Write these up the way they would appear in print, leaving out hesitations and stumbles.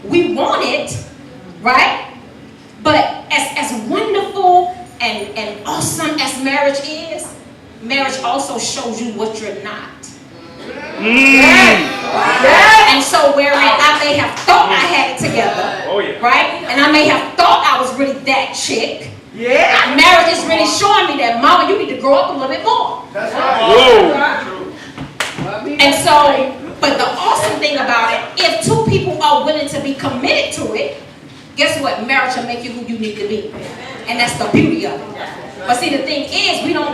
We want it, right? But as wonderful and awesome as marriage is, marriage also shows you what you're not. And so wherein I may have thought I had it together, right? And I may have thought I was really that chick. Marriage is really showing me that, Mama, you need to grow up a little bit more. That's right. And so, but the awesome thing about it, if two people are willing to be committed to it, guess what? Marriage will make you who you need to be. And that's the beauty of it. But see, the thing is, we don't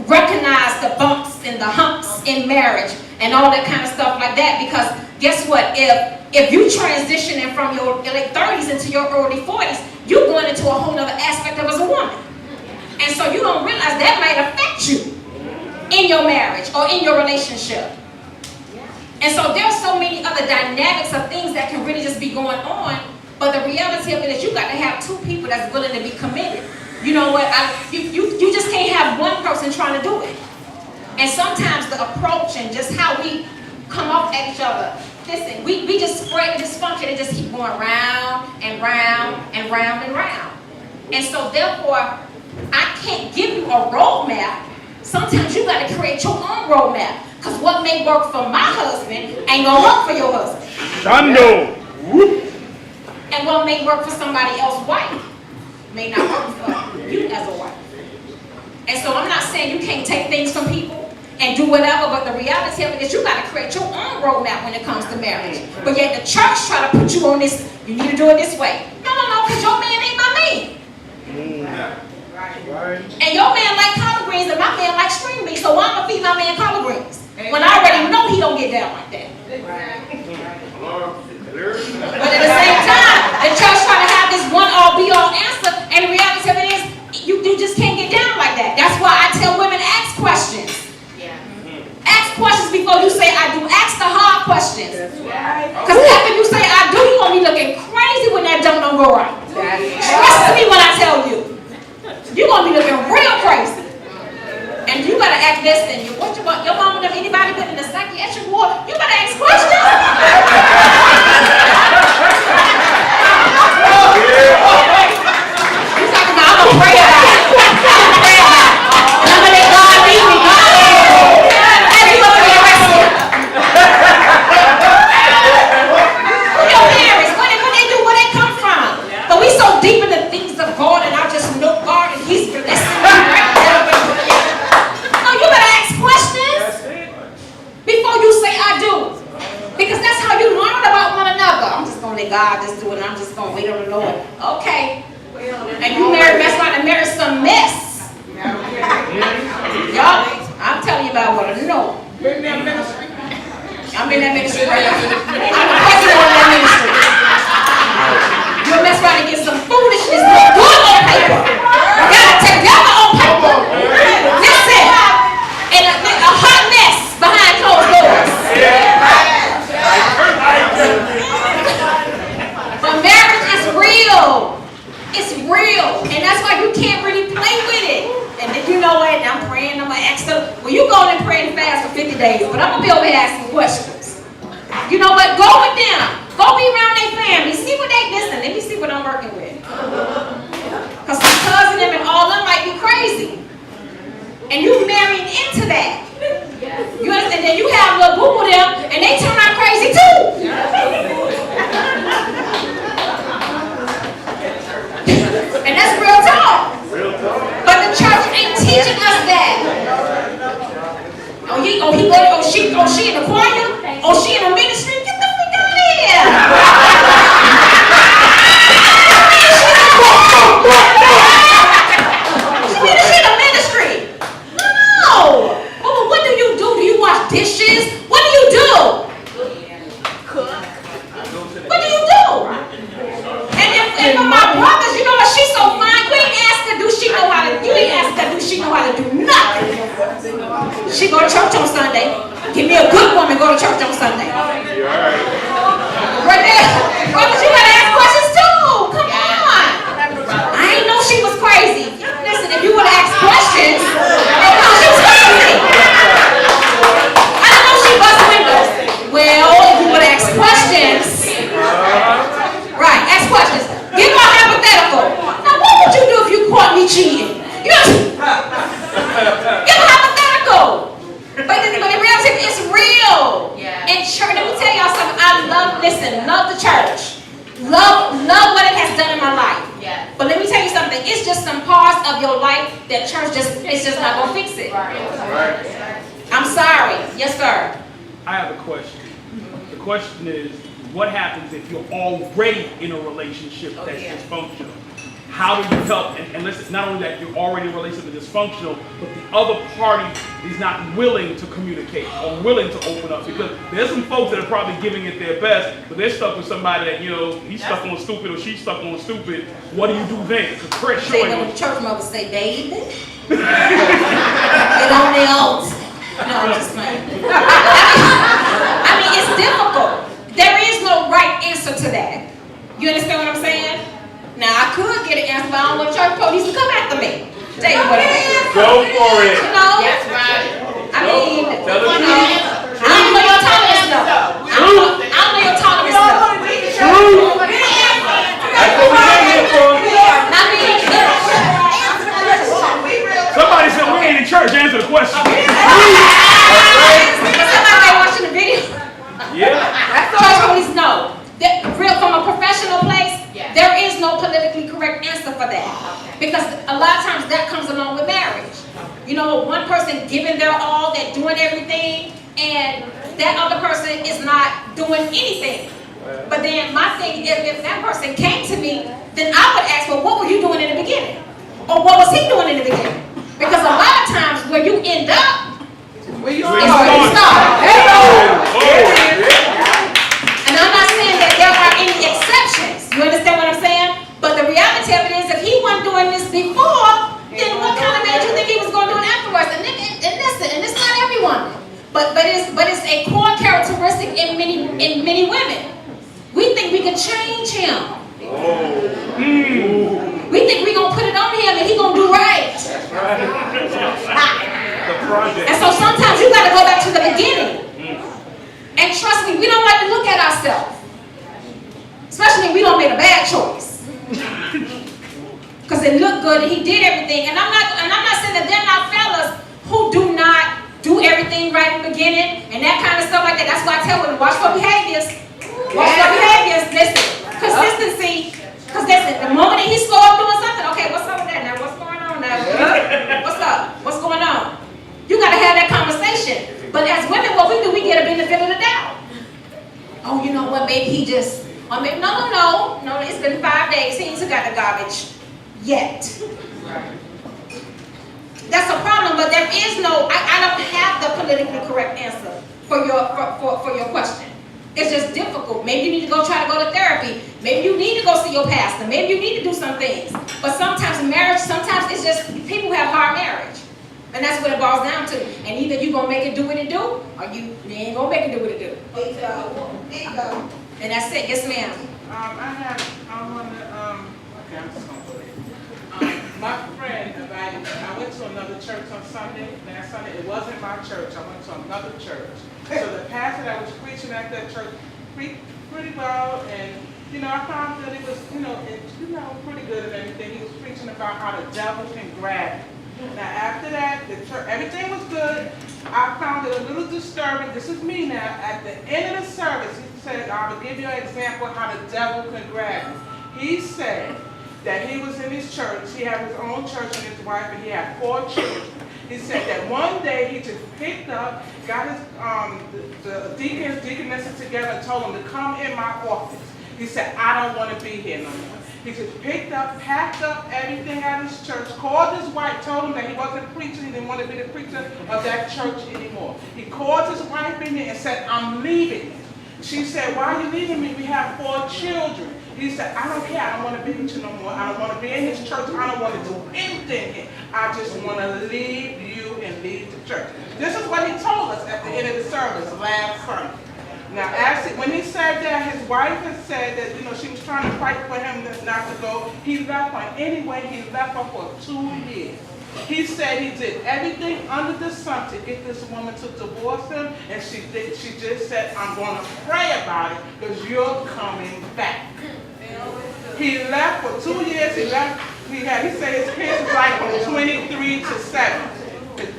recognize the bumps and the humps in marriage and all that kind of stuff like that, because guess what? If you transitioning from your late 30s into your early 40s, you're going into a whole other aspect of as a woman. And so you don't realize that might affect you in your marriage or in your relationship. And so there's so many other dynamics of things that can really just be going on. But the reality of it is you got to have two people that's willing to be committed. You know what? You just can't have one person trying to do it. And sometimes the approach and just how we come off at each other, listen, we just spread the dysfunction and just keep going round and round and round and round. And so therefore, I can't give you a roadmap. Sometimes you got to create your own roadmap. Because what may work for my husband ain't going to work for your husband. Shando. And what may work for somebody else's wife may not work for you as a wife. And so I'm not saying you can't take things from people and do whatever, but the reality of it is you got to create your own roadmap when it comes to marriage. But yet the church try to put you on this, you need to do it this way. No, because your man ain't my man. And your man like collard greens and my man like string beans, so why am I feed my man collard greens? When I already know he don't get down like that. But at the same time, the church try to have this one all be all answer, and the reality of it is you just can't get down like that. That's why I tell women, ask questions. Ask questions before you say I do. Ask the hard questions. Because after you say I do, you're going to be looking crazy when that don't go right. Trust me when I tell you. You're going to be looking real crazy. And you got to ask this thing. What your mama or anybody put in the psychiatric ward, you got to ask questions. You talking about, I'm going to pray about it. I'm going to pray about it. And I'm going to let God lead me. And you're going to be arrested. Your parents, what they do, where they come from. But we so deep in the things of God, and I just know God, and He's blessing me right now. No, you better ask questions before you say I do. Because that's how you learn about one another. I'm just going to let God just do it, and I'm just going to wait on the Lord. Okay. And you mess around and marry some mess. Y'all, I'm telling you about what I know. I'm in that ministry right now. I'm the president of that ministry. You'll mess around and get some foolishness look good on paper. You got it together on paper. Listen, and a hot mess behind closed doors. But marriage is real. It's real. And that's why you can't really play with it. And then you know what? I'm praying, I'm going to ask them. Well, you go and pray and fast for 50 days. But I'm going to be over here asking questions. You know what? Go with them. Go be around their family. See what they listen. Let me see what I'm working with. Because my cousin them and all them might be crazy. And you marrying into that. You understand? Then you have a little boo with them and they turn out crazy too. And that's real talk. But the church ain't teaching us that. She in the choir? Oh, she in the ministry? Get the freak out of here. She in the ministry. No. Well, what do you do? Do you wash dishes? What do you do? Cook. What do you do? And for my brothers, you know what? She's so fine. You ain't asked her, do she know how to? You ain't asked her, do she know how to do nothing? She go to church on Sunday. Give me a good woman, go to church on Sunday. Right there. Brothers, you gotta ask questions too. Come on. I ain't know she was crazy. Listen, if you would ask questions, they know she was crazy. I didn't know she bust windows. Well, if you would ask questions, real. Yeah. And church, let me tell y'all something. I love the church. Love what it has done in my life. Yeah. But let me tell you something. It's just some parts of your life that church it's just not gonna fix it. Right. I'm sorry. Yes, sir. I have a question. The question is, what happens if you're already in a relationship that's dysfunctional? How do you help? And listen, not only that you're already in a relationship that's dysfunctional, but the other party is not willing to communicate or willing to open up. Because there's some folks that are probably giving it their best, but they're stuck with somebody that, he's stuck on stupid or she's stuck on stupid. What do you do then? Because Chris Say when the church mother say, baby, get on the altar. No, I'm just playing. I mean, it's difficult. There is no right answer to that. You understand what I'm saying? Now, I could get an answer, but I don't want church police to come after me. Tell you what it is. Go for it. That's right. I mean, Tell the truth. I don't know your tolerance though. I don't know your tolerance though. Truth. That's what we're here for. I mean, Somebody said we ain't in church. Answer the question. somebody watching the video. Yeah. Church police know. Real from a professional place, Yeah. there is no politically correct answer for that. Because a lot of times that comes along with marriage. One person giving their all, they're doing everything, and that other person is not doing anything. But then my thing, if that person came to me, then I would ask, well, what were you doing in the beginning? Or what was he doing in the beginning? Because a lot of times where you end up is where you start. And I'm not saying that there are any exceptions. You understand what I'm saying? But the reality of it is, if he wasn't doing this before, then what kind of man do you think he was going to do it afterwards? And listen, and it's not everyone, but it's a core characteristic in many women. We think we can change him. We think we're gonna put it on him and he's gonna do right. The project. And so sometimes you gotta go back to the beginning. And trust me, we don't like to look at ourselves. Especially when we don't make a bad choice. Because it looked good and he did everything. And I'm not saying that there are not fellas who do not do everything right in the beginning and that kind of stuff like that. That's why I tell women, watch for behaviors. Watch for behaviors. Listen, consistency. Because listen, the moment that he slow up doing something, okay, what's up with that now? What's going on now? What's up? What's going on? You got to have that conversation. But as women, what we do, we get a benefit of the doubt. Oh, you know what? Maybe he just, or maybe, no. It's been 5 days. He ain't took out the garbage yet. That's a problem. But there is no. I don't have the politically correct answer for your question. It's just difficult. Maybe you need to go try to go to therapy. Maybe you need to go see your pastor. Maybe you need to do some things. But sometimes marriage, it's just people have hard marriage. And that's what it boils down to. And either you're going to make it do what it do, or you ain't going to make it do what it do. And that's it. Yes, ma'am. Okay, I'm just going to put it. My friend invited me. I went to another church on last Sunday. It wasn't my church. I went to another church. So the pastor that was preaching at that church preached pretty well, and I found that it was, pretty good and everything. He was preaching about how the devil can grab you. Now after that, the church, everything was good. I found it a little disturbing. This is me now. At the end of the service, he said, I will give you an example of how the devil can grab you. He said that he was in his church. He had his own church and his wife, and he had 4 children. He said that one day he just picked up, got his the deacons, deaconesses together and told him to come in my office. He said, I don't want to be here no more. He just picked up, packed up everything at his church, called his wife, told him that he wasn't preaching, he didn't want to be the preacher of that church anymore. He called his wife in there and said, I'm leaving. She said, why are you leaving me? We have 4 children. He said, I don't care. I don't want to be with you no more. I don't want to be in this church. I don't want to do anything here. I just want to leave you and leave the church. This is what he told us at the end of the service last Sunday. Now, when he said that, his wife had said that, she was trying to fight for him not to go. He left her. Anyway, he left her for 2 years. He said he did everything under the sun to get this woman to divorce him, and she just said, I'm going to pray about it because you're coming back. He left for 2 years. He said his kids was like from 23 to 7.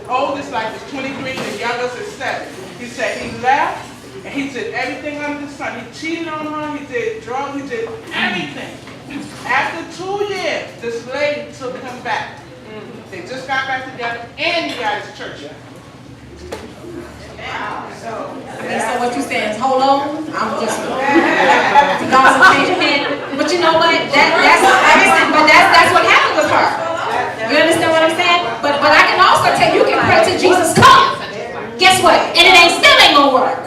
oldest like is 23, the youngest is 7. He said he left and he did everything under the sun. He cheated on her, he did drugs, he did everything. After 2 years, this lady took him back. They just got back together and he got his church. So what you saying is, hold on, I'm just God's will change your hand. But you know what? That's what happened with her. You understand what I'm saying? But I can also tell you, can pray till Jesus come. Guess what? And it still ain't gonna work.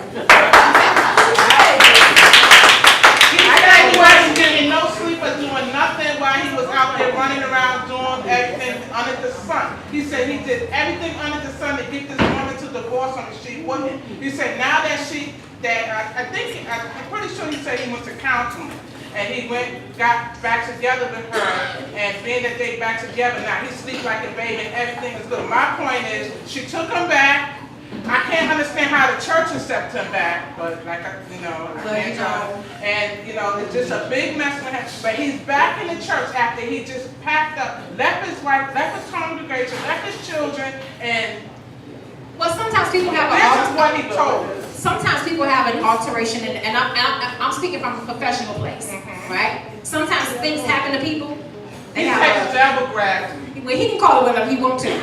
He wasn't getting no sleep or doing nothing while he was out there running around doing everything under the sun. He said he did everything under the sun to get this woman to divorce him, and she wouldn't. He said now that I'm pretty sure he said he went to counseling. And he got back together with her, and being that they back together now, he sleeps like a baby and everything is good. My point is, she took him back. I can't understand how the church accepted him back, but I can't tell. And it's just a big mess with him. But he's back in the church after he just packed up, left his wife, left his congregation, left his children, and well, sometimes people have this is what he told us. Sometimes people have an alteration, and I'm speaking from a professional place, right? Sometimes things happen to people. He takes devil grabs. Well, he can call it whatever he wants to. Don't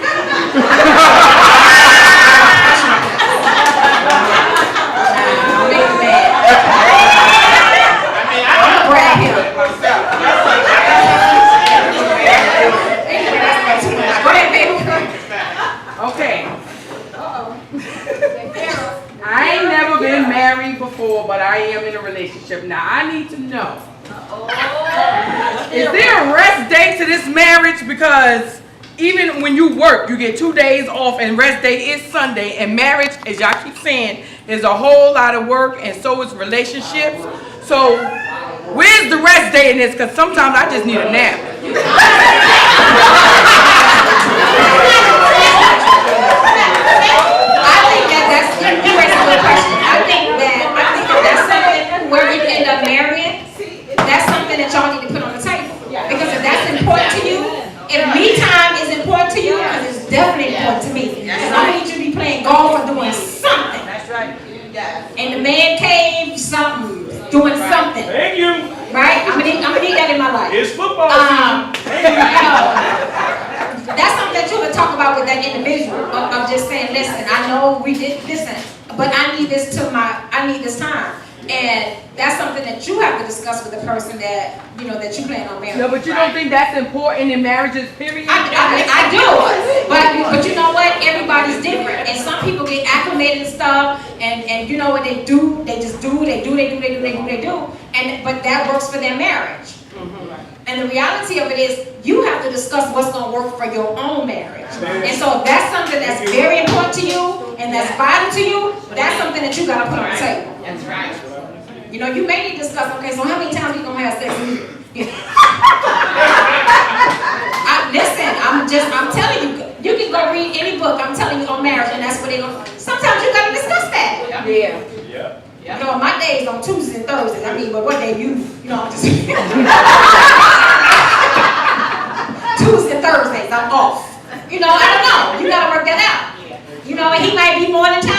make me mad. I'm gonna grab him. Go ahead, baby. Okay. I ain't never been married before, but I am in a relationship. Now, I need to know, is there a rest day to this marriage? Because even when you work, you get 2 days off, and rest day is Sunday. And marriage, as y'all keep saying, is a whole lot of work, and so is relationships. So, where's the rest day in this? Because sometimes I just need a nap. I think that's something where you end up marrying. That's something that y'all need to put on the table. Because if that's important to you, if me time is important to you, because it's definitely important to me. Because I need you to be playing golf or doing something. That's right. In the man cave, something, doing something. Thank you. Right? I'm gonna need that in my life. It's football season. That's something that you would talk about with that individual. Of just saying, listen, I know we did listen, but I need this time. And that's something that you have to discuss with the person that that you plan on marrying. No, but you don't think that's important in marriages, period? I do. But you know what? Everybody's different. And some people get acclimated and stuff, and you know what they do? They just do. But that works for their marriage. And the reality of it is, you have to discuss what's going to work for your own marriage. And so if that's something that's very important to you, and that's vital to you, that's something that you got to put on the table. That's right. You may need to discuss, okay, so how many times are you going to have sex with me? Listen, I'm telling you, you can go read any book, I'm telling you, on marriage, and that's what they're going to, sometimes you got to discuss that. Yeah. My days on Tuesdays and Thursdays, but what day I'm just Tuesdays and Thursdays, I'm off. I don't know. You got to work that out. And he might be more than time.